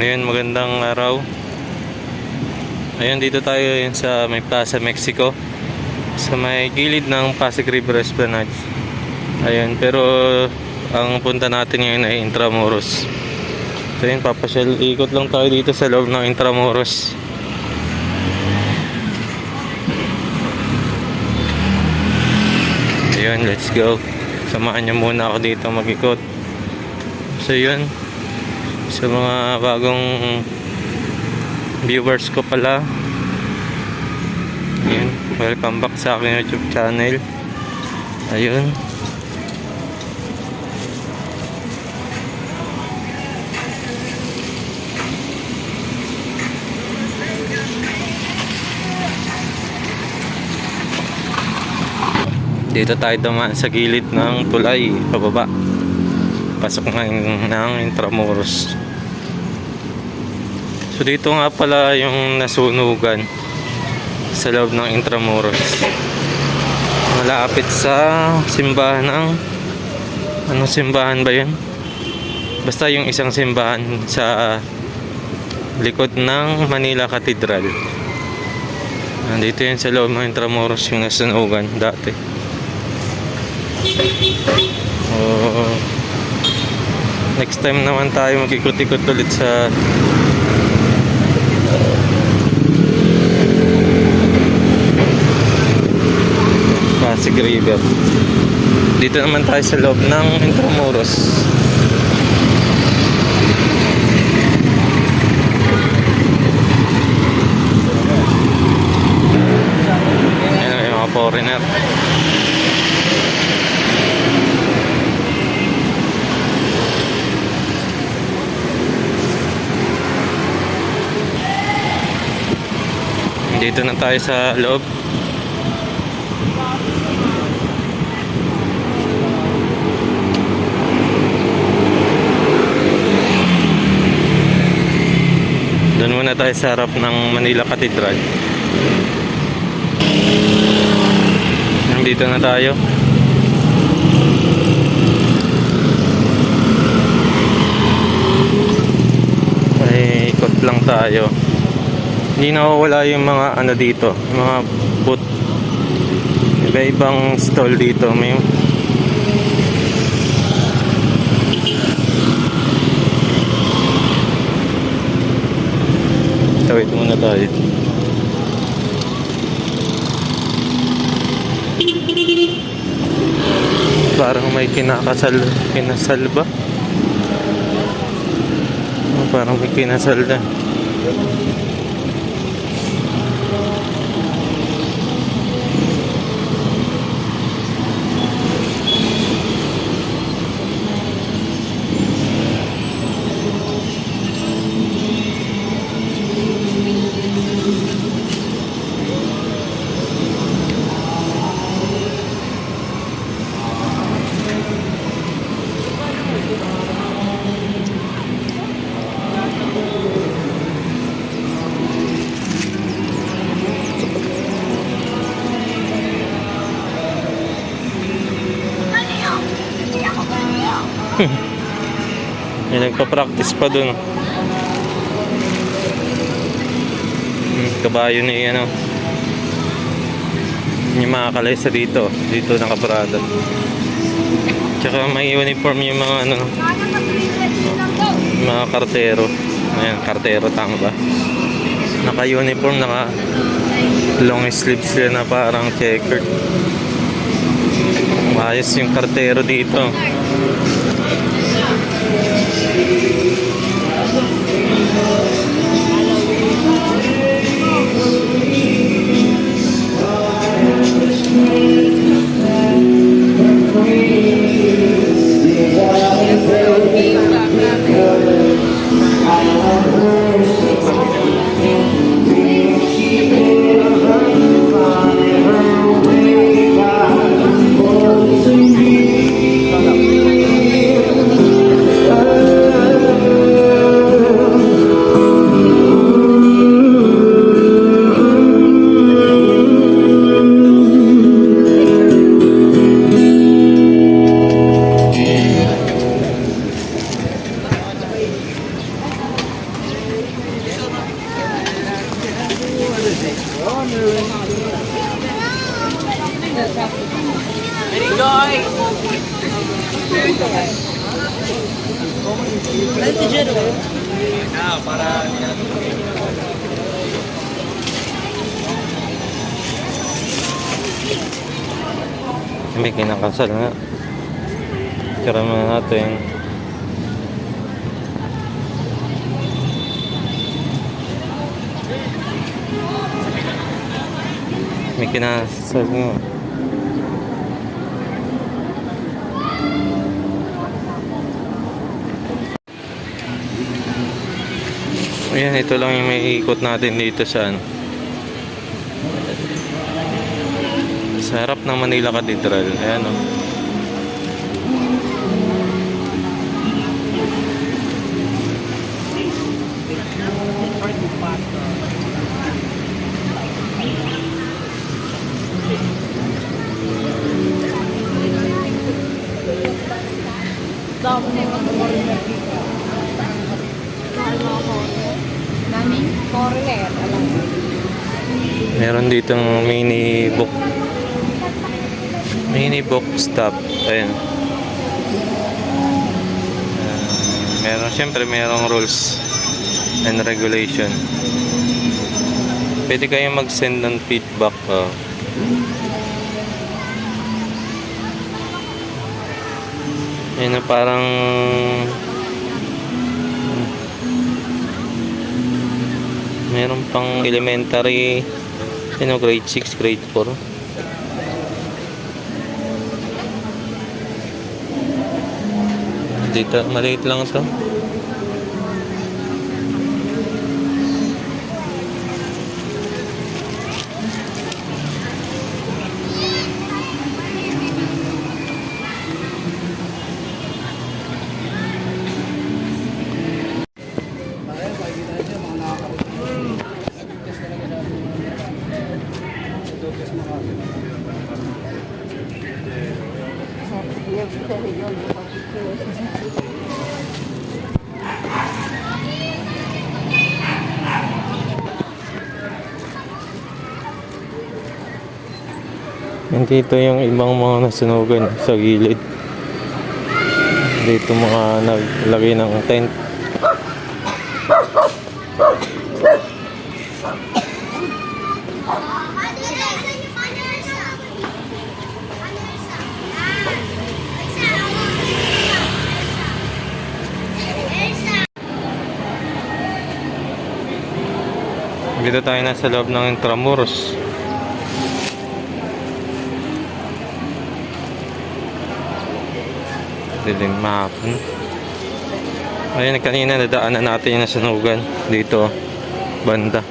Ngayon, magandang araw. Ayun, dito tayo yun sa may Plaza Mexico, sa may gilid ng Pasig River Esplanade. Ayun, pero ang punta natin ngayon ay Intramuros. So yun, papasyal, ikot lang tayo dito sa loob ng Intramuros. Ayun, let's go. Samahan niyo muna ako dito mag-ikot. So yun, sa mga bagong viewers ko pala, ayun, welcome back sa aking YouTube channel. Ayun, dito tayo dumaan sa gilid ng tulay pababa, pasok ng Intramuros. So dito nga pala yung nasunugan sa loob ng Intramuros, malapit sa simbahan ng anong simbahan ba yun? Basta yung isang simbahan sa likod ng Manila Cathedral. Nandito yun sa loob ng Intramuros yung nasunugan dati. Next time naman tayo mag-ikot-ikot ulit sa Pasig River. Dito naman tayo sa loob ng Intramuros. Ayan yung mga foreigner. Dito na tayo sa loob. Doon muna tayo sa harap ng Manila Cathedral. Nandito na tayo. Ay, ikot lang tayo. Hindi nawawala yung mga ano dito, yung mga booth. Iba-ibang stall dito. May tawid muna tayo. Parang may kinasal ba? Parang may kinasal na. May nagpa-practice pa dun. Kabayo ni ano, yung mga kalaysa dito nakaparada. Tsaka may uniform yung mga ano, mga kartero. Ayan, kartero, tama ba? Naka-uniform, naka long sleeves sila na parang checkered. Maayos yung kartero dito. Ay, si Jero. May kinakasal nga. Tira muna natin. May kinakasal nga. Ayan, ito lang yung may ikot natin dito sa ano. Sa harap ng Manila Cathedral. Ayan o. Dami na yung foreigner dito. Mahal mga foreigner. Daming foreigner. Alam mo. Meron dito ng mini book stop. Ayan. Meron, syempre merong rules and regulation. Pwede kayong mag-send ng feedback. Yan na parang meron pang elementary, grade 6, grade 4. Dito, maliit lang ito. Dito yung ibang mga nasunugan sa gilid. Dito mga naglagay ng tent. Dito tayo nasa loob ng Intramuros. Dilim mahapon. Ayun, kanina nadaanan natin yung nasunugan dito banda.